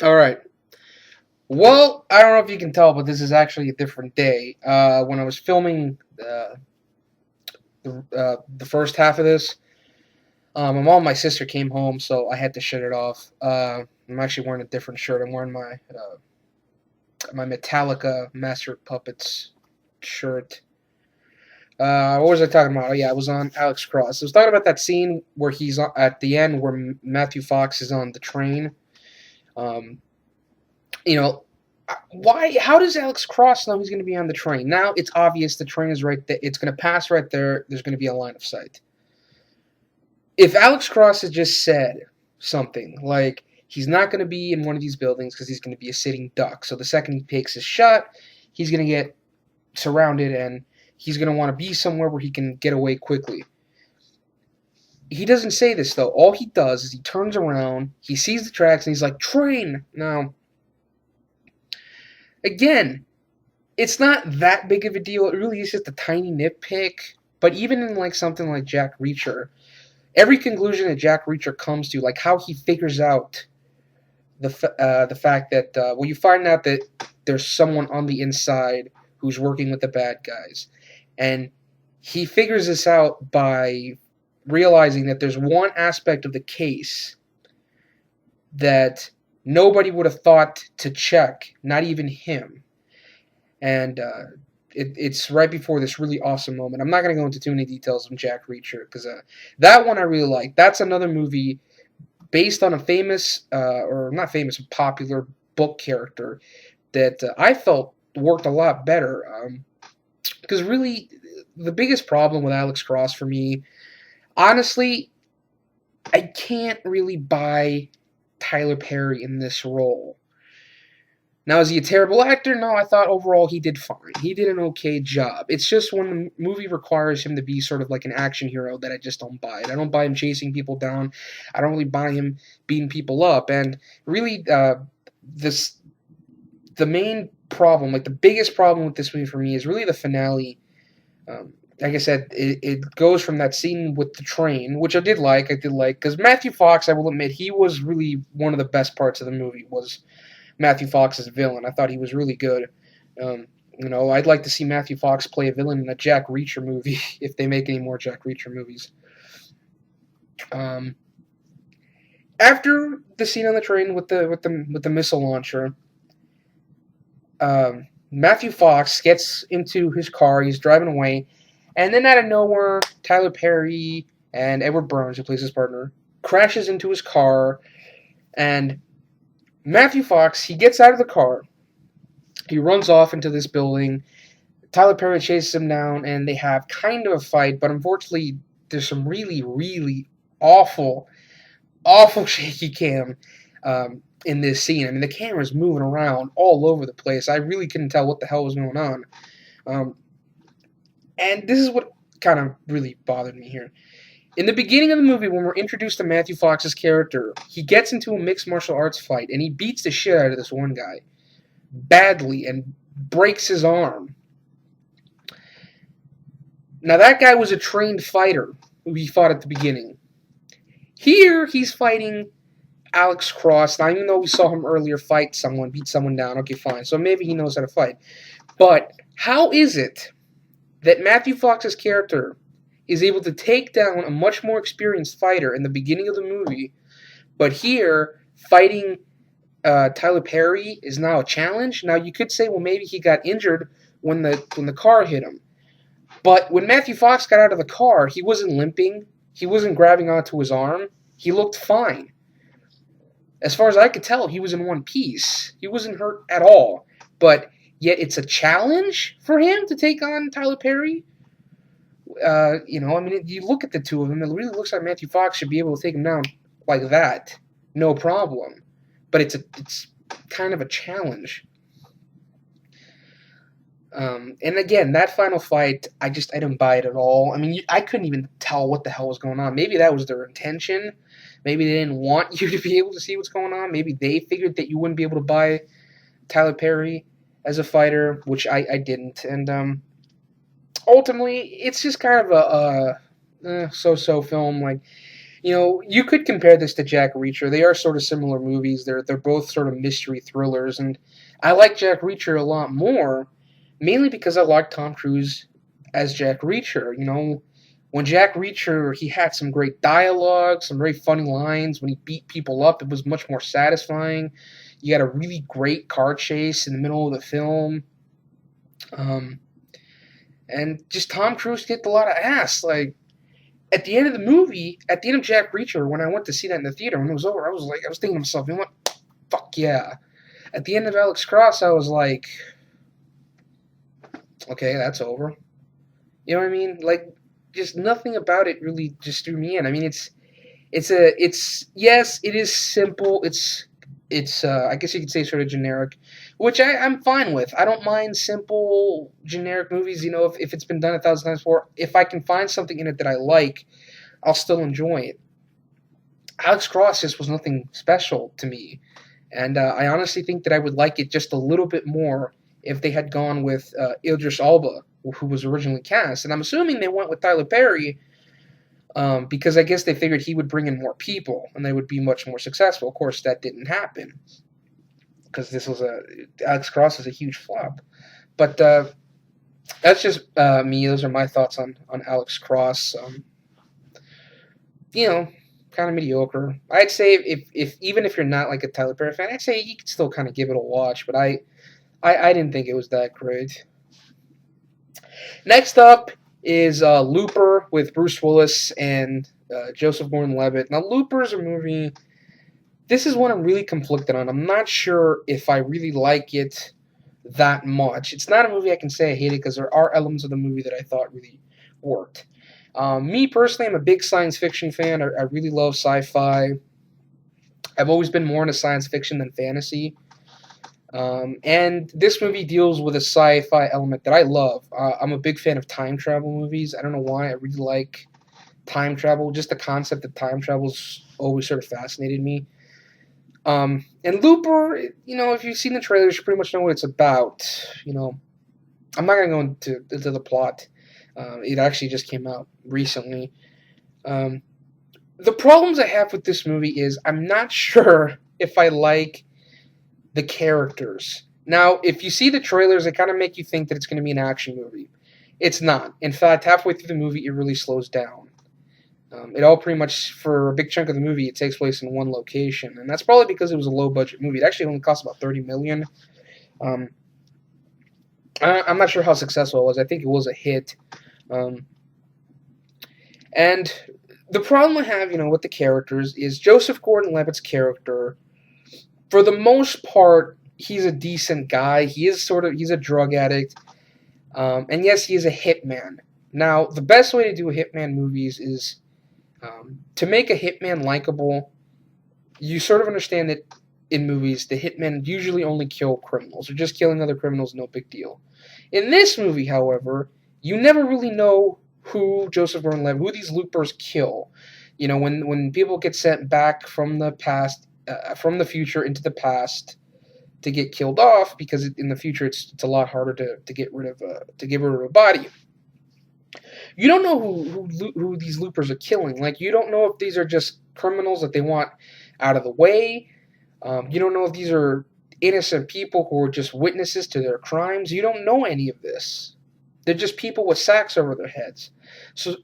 All right. Well, I don't know if you can tell, but this is actually a different day. When I was filming the first half of this, my mom and my sister came home, so I had to shut it off. I'm actually wearing a different shirt. I'm wearing my Metallica Master of Puppets shirt. What was I talking about? Oh yeah, I was on Alex Cross. I was talking about that scene where he's at the end where Matthew Fox is on the train. Um, you know, why? How does Alex Cross know he's going to be on the train? Now it's obvious the train is right there. It's going to pass right there. There's going to be a line of sight. If Alex Cross had just said something like he's not going to be in one of these buildings because he's going to be a sitting duck, so the second he takes his shot, he's going to get surrounded and he's going to want to be somewhere where he can get away quickly. He doesn't say this though. All he does is he turns around, he sees the tracks, and he's like, "Train!" Now, again, it's not that big of a deal. It really is just a tiny nitpick. But even in like something like Jack Reacher, every conclusion that Jack Reacher comes to, like how he figures out the fact that well, you find out that there's someone on the inside who's working with the bad guys, and he figures this out by realizing that there's one aspect of the case that nobody would have thought to check, not even him. And it's right before this really awesome moment. I'm not going to go into too many details on Jack Reacher because that one I really like. That's another movie based on a famous, or not famous, a popular book character that I felt worked a lot better. Because really, the biggest problem with Alex Cross for me, honestly, I can't really buy Tyler Perry in this role. Now, is he a terrible actor? No, I thought overall he did fine. He did an okay job. It's just when the movie requires him to be sort of like an action hero that I just don't buy it. I don't buy him chasing people down. I don't really buy him beating people up. And really, this the main problem, like the biggest problem with this movie for me, is really the finale. Like I said, it goes from that scene with the train, which I did like, because Matthew Fox, I will admit, he was really one of the best parts of the movie, was Matthew Fox's villain. I thought he was really good. I'd like to see Matthew Fox play a villain in a Jack Reacher movie if they make any more Jack Reacher movies. Um, After the scene on the train with the missile launcher, Matthew Fox gets into his car. He's driving away, and then out of nowhere, Tyler Perry and Edward Burns, who plays his partner, crashes into his car, and Matthew Fox, he gets out of the car. He runs off into this building. Tyler Perry chases him down, and they have kind of a fight, but unfortunately, there's some really, really awful, awful shaky cam in this scene. I mean, the camera's moving around all over the place. I really couldn't tell what the hell was going on. And this is what kind of really bothered me here. In the beginning of the movie, when we're introduced to Matthew Fox's character, he gets into a mixed martial arts fight, and he beats the shit out of this one guy badly and breaks his arm. Now, that guy was a trained fighter who he fought at the beginning. Here, he's fighting Alex Cross. Now, even though we saw him earlier fight someone, beat someone down, okay, fine. So maybe he knows how to fight. But how is it that Matthew Fox's character is able to take down a much more experienced fighter in the beginning of the movie, but here, fighting Tyler Perry is now a challenge? Now, you could say, well, maybe he got injured when the car hit him. But when Matthew Fox got out of the car, he wasn't limping. He wasn't grabbing onto his arm. He looked fine. As far as I could tell, he was in one piece. He wasn't hurt at all. But yet it's a challenge for him to take on Tyler Perry? You look at the two of them, it really looks like Matthew Fox should be able to take him down like that. No problem. But it's kind of a challenge. And again, that final fight, I didn't buy it at all. I mean, I couldn't even tell what the hell was going on. Maybe that was their intention. Maybe they didn't want you to be able to see what's going on. Maybe they figured that you wouldn't be able to buy Tyler Perry as a fighter, which I didn't. And ultimately, it's just kind of a so-so film. Like, You could compare this to Jack Reacher. They are sort of similar movies. They're both sort of mystery thrillers, and I like Jack Reacher a lot more, mainly because I like Tom Cruise as Jack Reacher. When Jack Reacher, he had some great dialogue, some very funny lines. When he beat people up, it was much more satisfying. You had a really great car chase in the middle of the film. Um, and just Tom Cruise kicked a lot of ass. Like, at the end of the movie, at the end of Jack Reacher, when I went to see that in the theater, when it was over, I was thinking to myself, you know what? Fuck yeah. At the end of Alex Cross, I was like, okay, that's over. You know what I mean? Like, just nothing about it really just drew me in. I mean, it's yes, it is simple. It's I guess you could say sort of generic, which I'm fine with. I don't mind simple generic movies. If it's been done 1,000 times before, if I can find something in it that I like, I'll still enjoy it. Alex Cross just was nothing special to me, and I honestly think that I would like it just a little bit more if they had gone with Idris Elba, who was originally cast. And I'm assuming they went with Tyler Perry because I guess they figured he would bring in more people and they would be much more successful. Of course, that didn't happen because Alex Cross is a huge flop. But that's just me. Those are my thoughts on Alex Cross. You know, kind of mediocre. I'd say if even if you're not like a Tyler Perry fan, I'd say you could still kind of give it a watch. But I didn't think it was that great. Next up is Looper with Bruce Willis and Joseph Gordon-Levitt. Now, Looper is a movie. This is one I'm really conflicted on. I'm not sure if I really like it that much. It's not a movie I can say I hate it because there are elements of the movie that I thought really worked. Me personally, I'm a big science fiction fan. I really love sci-fi. I've always been more into science fiction than fantasy. And this movie deals with a sci-fi element that I love. I'm a big fan of time travel movies. I don't know why. I really like time travel. Just the concept of time travel's always sort of fascinated me. And Looper, if you've seen the trailers, you pretty much know what it's about. I'm not going to go into the plot. It actually just came out recently. The problems I have with this movie is I'm not sure if I like the characters. Now, if you see the trailers, they kind of make you think that it's going to be an action movie. It's not. In fact, halfway through the movie, it really slows down. It all pretty much, for a big chunk of the movie, it takes place in one location, and that's probably because it was a low-budget movie. It actually only cost about $30 million. I'm not sure how successful it was. I think it was a hit. And the problem I have, with the characters is Joseph Gordon-Levitt's character. For the most part, he's a decent guy. He's a drug addict. And yes, he is a hitman. Now, the best way to do hitman movies is to make a hitman likable. You sort of understand that in movies, the hitmen usually only kill criminals. They're just killing other criminals, no big deal. In this movie, however, you never really know who Joseph Gordon-Levitt, who these loopers kill. When people get sent back from the past, from the future into the past to get killed off, because in the future it's a lot harder to get rid of a body. You don't know who these loopers are killing. Like, you don't know if these are just criminals that they want out of the way. You don't know if these are innocent people who are just witnesses to their crimes. You don't know any of this. They're just people with sacks over their heads. So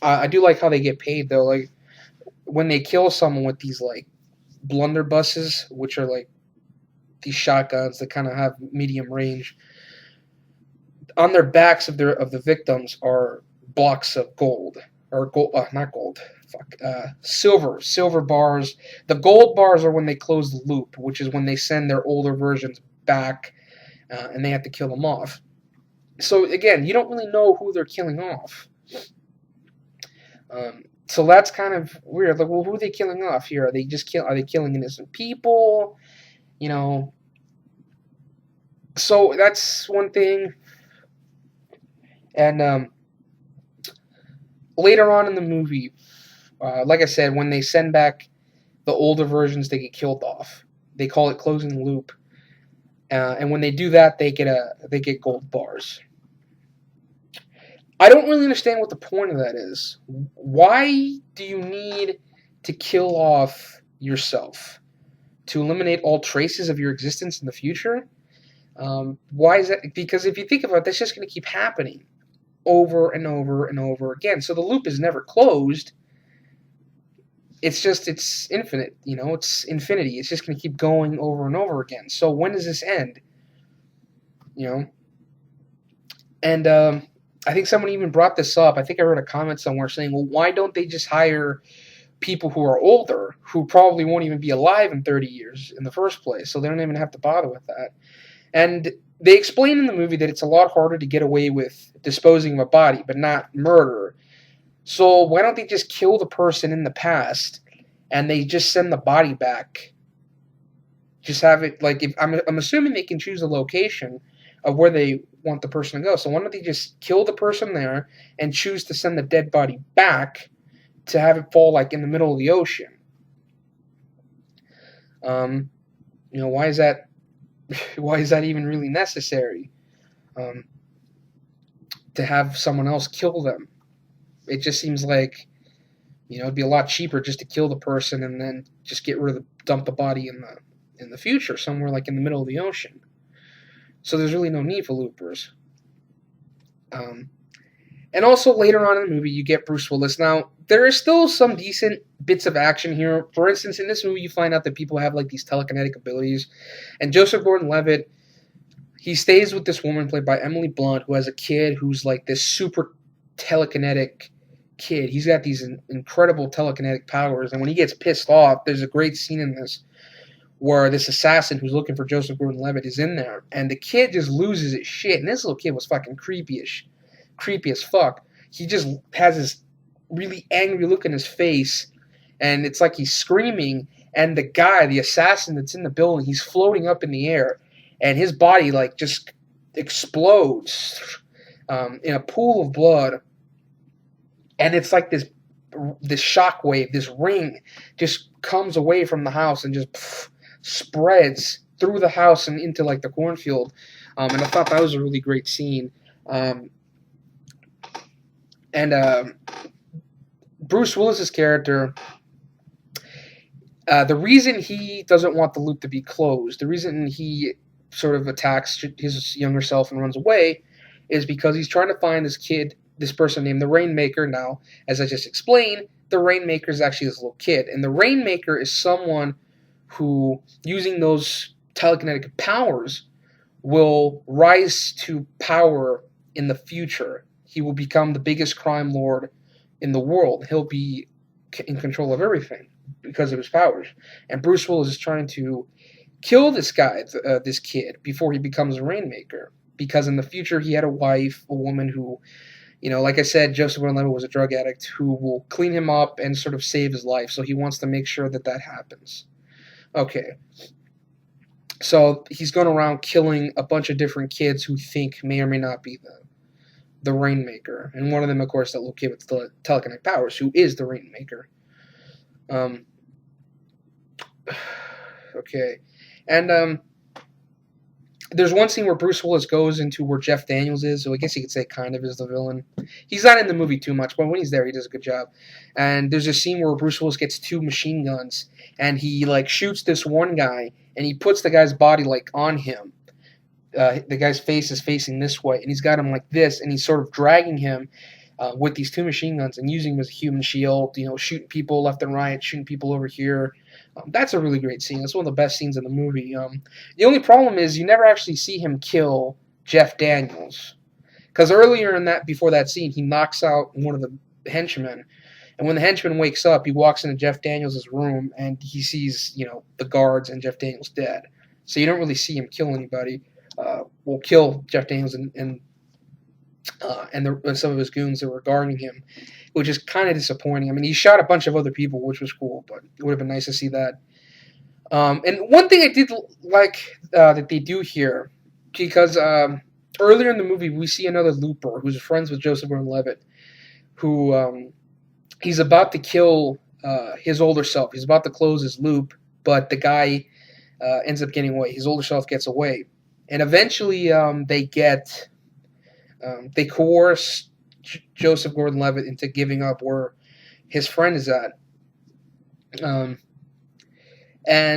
I do like how they get paid though. Like, when they kill someone with these like blunderbusses, which are like these shotguns that kind of have medium range, on their backs of the victims are blocks of gold, or gold, not gold, silver bars. The gold bars are when they close the loop, which is when they send their older versions back, and they have to kill them off. So again, you don't really know who they're killing off. So that's kind of weird. Like, well, who are they killing off here? Are they killing innocent people? So that's one thing. And later on in the movie, like I said, when they send back the older versions, they get killed off. They call it closing the loop. And when they do that, they get gold bars. I don't really understand what the point of that is. Why do you need to kill off yourself? To eliminate all traces of your existence in the future? Why is that? Because if you think about it, that's just going to keep happening over and over and over again. So the loop is never closed. It's infinite. It's infinity. It's just going to keep going over and over again. So when does this end? You know, and I think someone even brought this up. I think I read a comment somewhere saying, "Well, why don't they just hire people who are older, who probably won't even be alive in 30 years in the first place, so they don't even have to bother with that?" And they explain in the movie that it's a lot harder to get away with disposing of a body, but not murder. So why don't they just kill the person in the past, and they just send the body back? Just have it like if I'm assuming they can choose a location of where they want the person to go. So why don't they just kill the person there and choose to send the dead body back to have it fall like in the middle of the ocean? Um, why is that? Why is that even really necessary? Um, to have someone else kill them? It just seems like it'd be a lot cheaper just to kill the person and then just get rid of dump the body in the future somewhere like in the middle of the ocean. So there's really no need for loopers. Um, and also later on in the movie, you get Bruce Willis. Now there is still some decent bits of action here. For instance, in this movie, you find out that people have like these telekinetic abilities, and Joseph Gordon-Levitt, he stays with this woman played by Emily Blunt, who has a kid who's like this super telekinetic kid. He's got these incredible telekinetic powers, and when he gets pissed off, there's a great scene in this where this assassin who's looking for Joseph Gordon-Levitt is in there, and the kid just loses his shit. And this little kid was fucking creepy as fuck. He just has this really angry look in his face, and it's like he's screaming. And the assassin that's in the building, he's floating up in the air, and his body like just explodes in a pool of blood. And it's like this shockwave, this ring, just comes away from the house and just spreads through the house and into like the cornfield. And I thought that was a really great scene. And Bruce Willis's character, the reason he doesn't want the loop to be closed, the reason he sort of attacks his younger self and runs away, is because he's trying to find this person named the Rainmaker. Now, as I just explained, the Rainmaker is actually this little kid, and the Rainmaker is someone who, using those telekinetic powers, will rise to power in the future. He will become the biggest crime lord in the world. He'll be in control of everything because of his powers. And Bruce Willis is trying to kill this guy, this kid, before he becomes a Rainmaker. Because in the future, he had a woman who, like I said, Joseph Gordon-Levitt was a drug addict who will clean him up and sort of save his life. So he wants to make sure that happens. Okay. So he's going around killing a bunch of different kids who think may or may not be the Rainmaker. And one of them, of course, that little kid with the telekinetic powers, who is the Rainmaker. Okay. And there's one scene where Bruce Willis goes into where Jeff Daniels is, so I guess you could say kind of is the villain. He's not in the movie too much, but when he's there, he does a good job. And there's a scene where Bruce Willis gets 2 machine guns, and he like shoots this one guy, and he puts the guy's body like on him. The guy's face is facing this way, and he's got him like this, and he's sort of dragging him with these 2 machine guns and using him as a human shield, shooting people left and right, shooting people over here. That's a really great scene. That's one of the best scenes in the movie. The only problem is you never actually see him kill Jeff Daniels, because earlier before that scene, he knocks out one of the henchmen, and when the henchman wakes up, he walks into Jeff Daniels' room and he sees the guards and Jeff Daniels dead. So you don't really see him kill anybody. Will kill Jeff Daniels and some of his goons that were guarding him, which is kind of disappointing. I mean, he shot a bunch of other people, which was cool, but it would have been nice to see that. And one thing I did like that they do here, because earlier in the movie we see another looper who's friends with Joseph Gordon-Levitt, who he's about to kill his older self. He's about to close his loop, but the guy ends up getting away. His older self gets away. And eventually they coerce Joseph Gordon-Levitt into giving up where his friend is at. Um, and